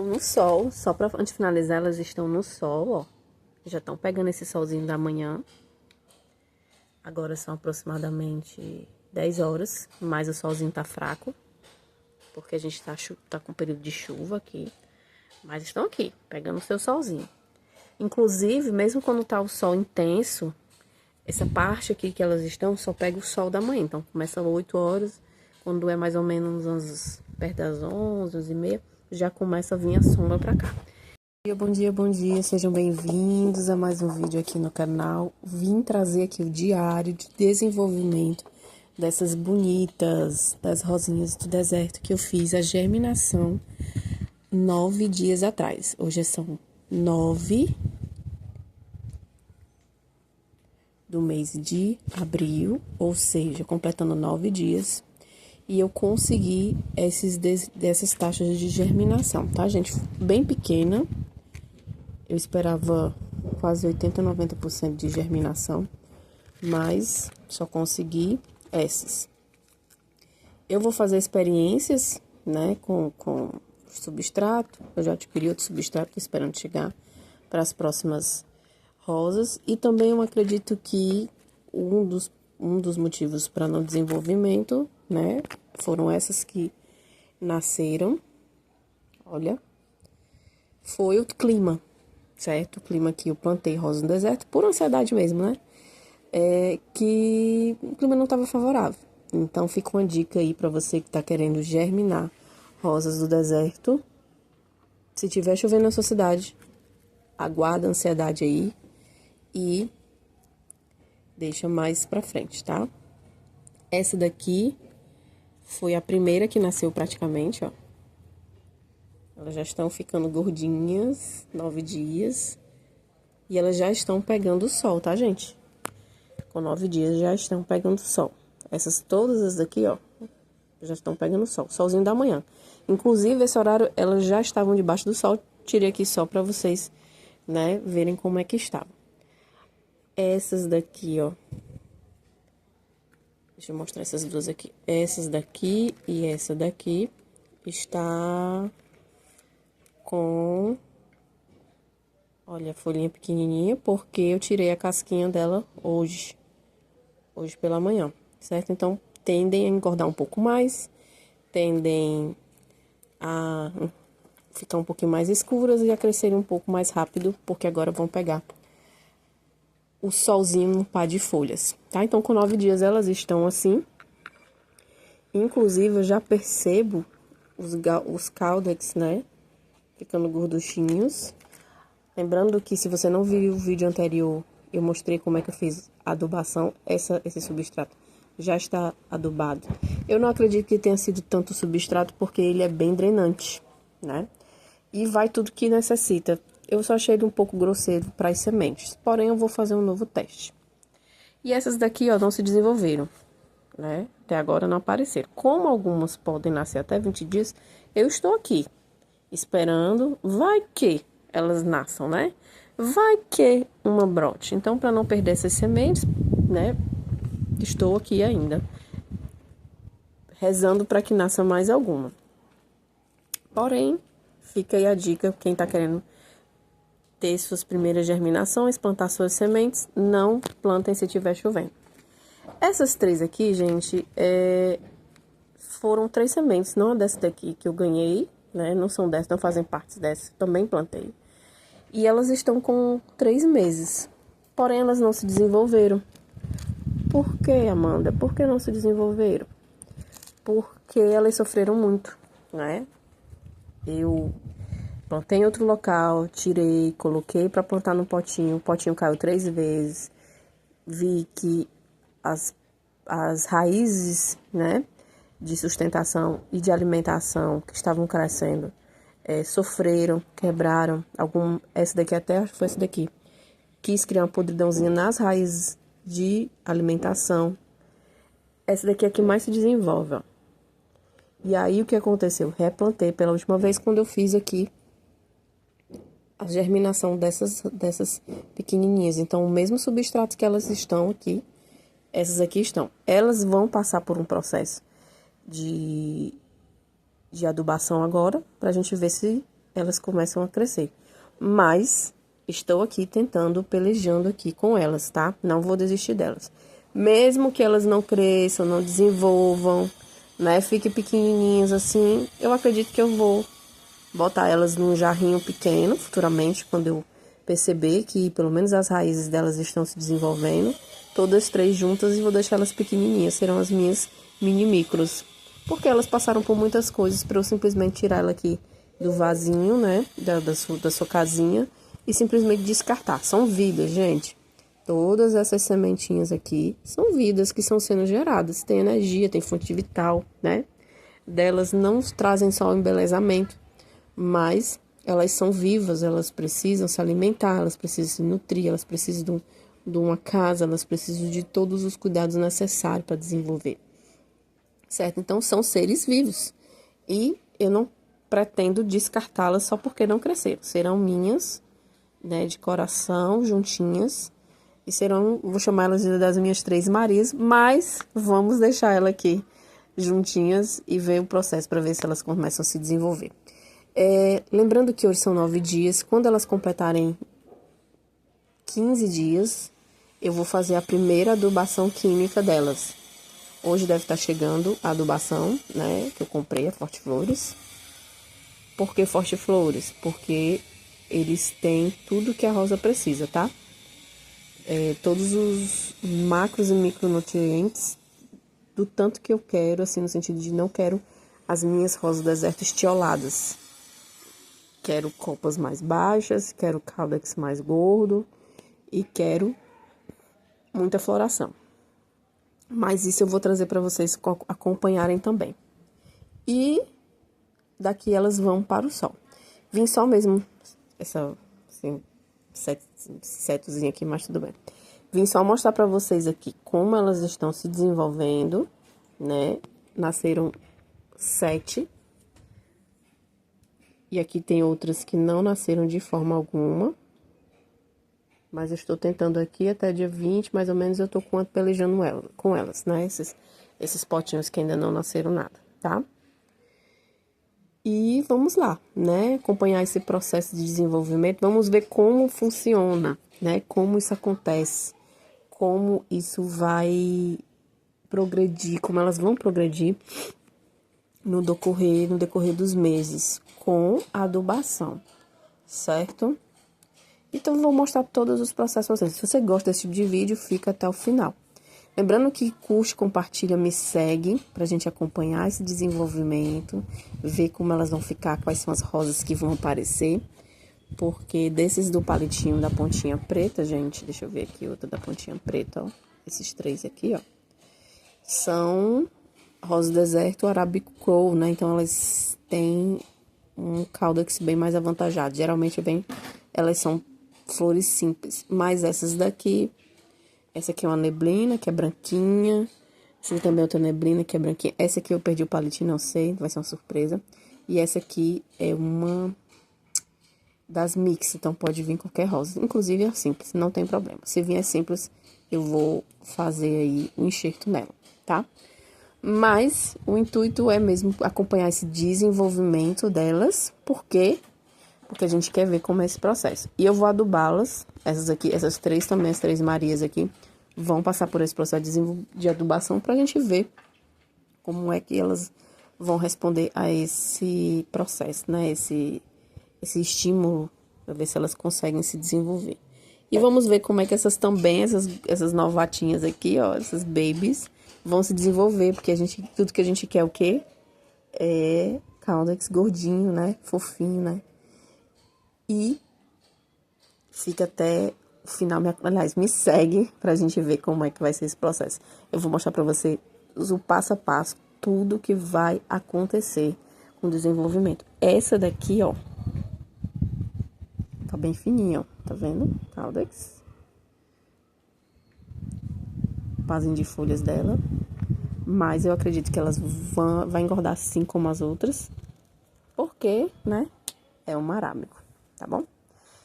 estão no sol, só pra antes de finalizar, elas estão no sol, ó. Já estão pegando esse solzinho da manhã. Agora são aproximadamente 10 horas, mas o solzinho tá fraco, porque a gente tá com período de chuva aqui. Mas estão aqui, pegando o seu solzinho. Inclusive, mesmo quando tá o sol intenso, essa parte aqui que elas estão só pega o sol da manhã. Então, começa às 8 horas, quando é mais ou menos perto das 11, 11h30, já começa a vir a sombra pra cá. Bom dia, sejam bem-vindos a mais um vídeo aqui no canal. Vim trazer aqui o diário de desenvolvimento dessas bonitas, das rosinhas do deserto que eu fiz a germinação 9 dias atrás. Hoje são 9 do mês de abril, ou seja, completando 9 dias. E eu consegui dessas taxas de germinação, tá, gente? Bem pequena. Eu esperava quase 80, 90% de germinação, mas só consegui essas. Eu vou fazer experiências, né, com substrato. Eu já adquiri outro substrato, esperando chegar para as próximas rosas. E também eu acredito que um dos motivos para não desenvolvimento, né, foram essas que nasceram, olha, foi o clima, certo? O clima que eu plantei rosa no deserto, por ansiedade mesmo, né? Que o clima não estava favorável. Então, fica uma dica aí para você que está querendo germinar rosas do deserto. Se tiver chovendo na sua cidade, aguarda a ansiedade aí e deixa mais pra frente, tá? Essa daqui foi a primeira que nasceu praticamente, ó. Elas já estão ficando gordinhas, 9 dias. E elas já estão pegando o sol, tá, gente? Com 9 dias já estão pegando o sol. Todas as daqui, ó, já estão pegando o sol. Solzinho da manhã. Inclusive, esse horário, elas já estavam debaixo do sol. Tirei aqui só pra vocês, né, verem como é que estavam. Essas daqui, ó. Deixa eu mostrar essas duas aqui. Essas daqui e essa daqui está com... Olha, a folhinha pequenininha, porque eu tirei a casquinha dela hoje pela manhã, certo? Então, tendem a engordar um pouco mais, tendem a ficar um pouquinho mais escuras e a crescerem um pouco mais rápido, porque agora vão pegar o solzinho no par de folhas, tá? Então, com 9 dias elas estão assim. Inclusive, eu já percebo os caudex, né? Ficando gorduchinhos. Lembrando que se você não viu o vídeo anterior, eu mostrei como é que eu fiz a adubação. Esse substrato já está adubado. Eu não acredito que tenha sido tanto substrato, porque ele é bem drenante, né? E vai tudo que necessita. Eu só achei ele um pouco grosseiro para as sementes. Porém, eu vou fazer um novo teste. E essas daqui, ó, não se desenvolveram, né? Até agora não apareceram. Como algumas podem nascer até 20 dias, eu estou aqui esperando. Vai que elas nasçam, né? Vai que uma brote. Então, para não perder essas sementes, né? Estou aqui ainda rezando para que nasça mais alguma. Porém, fica aí a dica, quem tá querendo ter suas primeiras germinações, plantar suas sementes, não plantem se tiver chovendo. Essas três aqui, gente, foram 3 sementes, não a dessa daqui que eu ganhei, né? Não são dessas, não fazem parte dessa, também plantei. E elas estão com 3 meses, porém elas não se desenvolveram. Por que, Amanda? Por que não se desenvolveram? Porque elas sofreram muito, né? Eu plantei em outro local, tirei, coloquei para plantar no potinho. O potinho caiu 3 vezes. Vi que as raízes, né, de sustentação e de alimentação que estavam crescendo, sofreram, quebraram. Essa daqui até, acho que foi essa daqui. Quis criar uma podridãozinha nas raízes de alimentação. Essa daqui é a que mais se desenvolve, ó. E aí, o que aconteceu? Replantei pela última vez quando eu fiz aqui a germinação dessas pequenininhas. Então, o mesmo substrato que elas estão aqui, essas aqui estão. Elas vão passar por um processo de adubação agora, pra gente ver se elas começam a crescer. Mas estou aqui tentando, pelejando aqui com elas, tá? Não vou desistir delas. Mesmo que elas não cresçam, não desenvolvam, né? Fiquem pequenininhas assim, eu acredito que eu vou botar elas num jarrinho pequeno, futuramente, quando eu perceber que pelo menos as raízes delas estão se desenvolvendo, todas três juntas, e vou deixar elas pequenininhas, serão as minhas mini micros. Porque elas passaram por muitas coisas para eu simplesmente tirar ela aqui do vasinho, né, da sua casinha, e simplesmente descartar. São vidas, gente. Todas essas sementinhas aqui são vidas que estão sendo geradas. Tem energia, tem fonte vital, né? Delas não trazem só o embelezamento, mas elas são vivas, elas precisam se alimentar, elas precisam se nutrir, elas precisam de uma casa, elas precisam de todos os cuidados necessários para desenvolver. Certo? Então, são seres vivos. E eu não pretendo descartá-las só porque não cresceram. Serão minhas, né, de coração, juntinhas. E serão, vou chamar elas das minhas três Marias, mas vamos deixar ela aqui juntinhas e ver o processo para ver se elas começam a se desenvolver. Lembrando que hoje são 9 dias, quando elas completarem 15 dias, eu vou fazer a primeira adubação química delas. Hoje deve estar chegando a adubação, né, que eu comprei, a Forte Flores. Por que Forte Flores? Porque eles têm tudo que a rosa precisa, tá? Todos os macros e micronutrientes do tanto que eu quero, assim, no sentido de não quero as minhas rosas do deserto estioladas. Quero copas mais baixas, quero caudex mais gordo e quero muita floração. Mas isso eu vou trazer para vocês acompanharem também. E daqui elas vão para o sol. Vim só mesmo, essa assim, setozinha aqui, mas tudo bem. Vim só mostrar para vocês aqui como elas estão se desenvolvendo, né? Nasceram 7. E aqui tem outras que não nasceram de forma alguma. Mas eu estou tentando aqui até dia 20, mais ou menos, eu tô pelejando com elas, né? Esses potinhos que ainda não nasceram nada, tá? E vamos lá, né? Acompanhar esse processo de desenvolvimento. Vamos ver como funciona, né? Como isso acontece. Como isso vai progredir, como elas vão progredir no decorrer dos meses com a adubação, certo? Então, vou mostrar todos os processos pra vocês. Se você gosta desse tipo de vídeo, fica até o final. Lembrando que curte, compartilha, me segue pra gente acompanhar esse desenvolvimento, ver como elas vão ficar, quais são as rosas que vão aparecer. Porque desses do palitinho da pontinha preta, gente, deixa eu ver aqui outra da pontinha preta, ó. Esses 3 aqui, ó. São rosa do deserto, Arabic Crow, né? Então, elas têm um caudex bem mais avantajado. Geralmente, elas são flores simples, mas essas daqui, essa aqui é uma neblina, que é branquinha, essa aqui também é outra neblina, que é branquinha, essa aqui eu perdi o palitinho, não sei, vai ser uma surpresa, e essa aqui é uma das mix, então pode vir qualquer rosa, inclusive a simples, não tem problema, se vier simples, eu vou fazer aí o enxerto nela, tá? Mas o intuito é mesmo acompanhar esse desenvolvimento delas, porque a gente quer ver como é esse processo. E eu vou adubá-las, essas 3 também, as 3 Marias aqui, vão passar por esse processo de adubação pra gente ver como é que elas vão responder a esse processo, né? Esse estímulo, pra ver se elas conseguem se desenvolver. E vamos ver como é que essas novatinhas aqui, ó, essas babies, vão se desenvolver, porque tudo que a gente quer é o quê? É caudex gordinho, né? Fofinho, né? E fica até o final, aliás, me segue pra gente ver como é que vai ser esse processo. Eu vou mostrar pra você o passo a passo, tudo que vai acontecer com o desenvolvimento. Essa daqui, ó, tá bem fininha, ó, tá vendo? Caudex. Pazinho de folhas dela. Mas eu acredito que elas vão engordar assim como as outras, porque, né, é um arábico. Tá bom?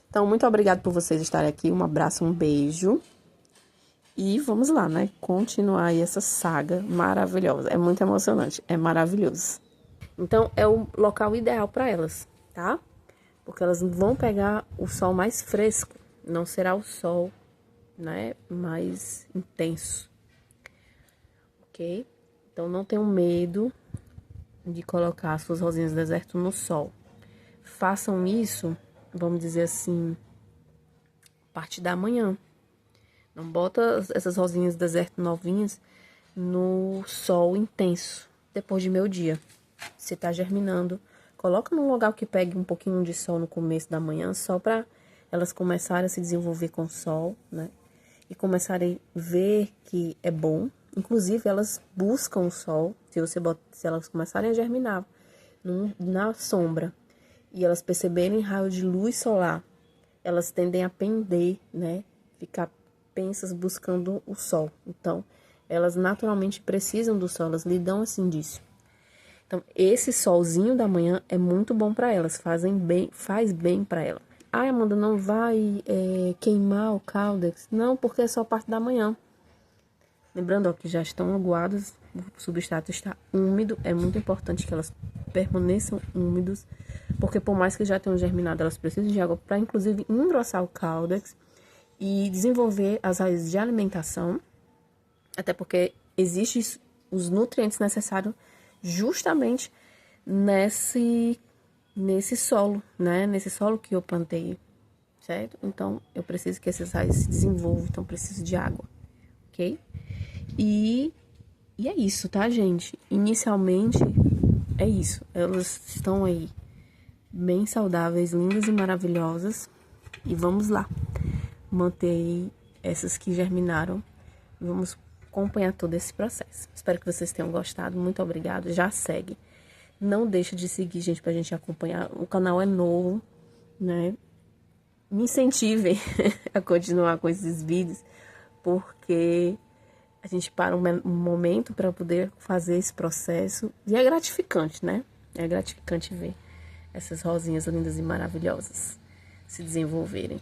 Então, muito obrigada por vocês estarem aqui. Um abraço, um beijo. E vamos lá, né? Continuar aí essa saga maravilhosa. É muito emocionante. É maravilhoso. Então, é o local ideal para elas, tá? porque elas vão pegar o sol mais fresco, não será o sol, né, mais intenso, ok? Então, não tenham medo de colocar as suas rosinhas do deserto no sol. Façam isso, vamos dizer assim, a partir da manhã. Não bota essas rosinhas do deserto novinhas no sol intenso, depois de meio-dia. Se tá germinando, coloca num lugar que pegue um pouquinho de sol no começo da manhã, só para elas começarem a se desenvolver com o sol, né? E começarem a ver que é bom. Inclusive, elas buscam o sol, se elas começarem a germinar na sombra e elas perceberem raio de luz solar, elas tendem a pender, né? Ficar pensas buscando o sol. Então, elas naturalmente precisam do sol, elas lhe dão esse indício. Então, esse solzinho da manhã é muito bom para elas, faz bem para ela. Ah, Amanda, não vai queimar o caudex? Não, porque é só a parte da manhã. Lembrando, ó, que já estão aguadas, o substrato está úmido, é muito importante que elas permaneçam úmidos, porque por mais que já tenham germinado, elas precisam de água para, inclusive, engrossar o caudex e desenvolver as raízes de alimentação, até porque existem os nutrientes necessários justamente nesse solo, né? Nesse solo que eu plantei, certo? Então, eu preciso que essas raízes se desenvolvam, então preciso de água, ok? E é isso, tá, gente? Inicialmente, é isso. Elas estão aí bem saudáveis, lindas e maravilhosas. E vamos lá, manter aí essas que germinaram. Vamos acompanhar todo esse processo. Espero que vocês tenham gostado. Muito obrigada. Já segue. Não deixa de seguir, gente, pra gente acompanhar. O canal é novo, né? Me incentivem a continuar com esses vídeos, porque a gente para um momento para poder fazer esse processo. E é gratificante, né? É gratificante ver essas rosinhas lindas e maravilhosas se desenvolverem.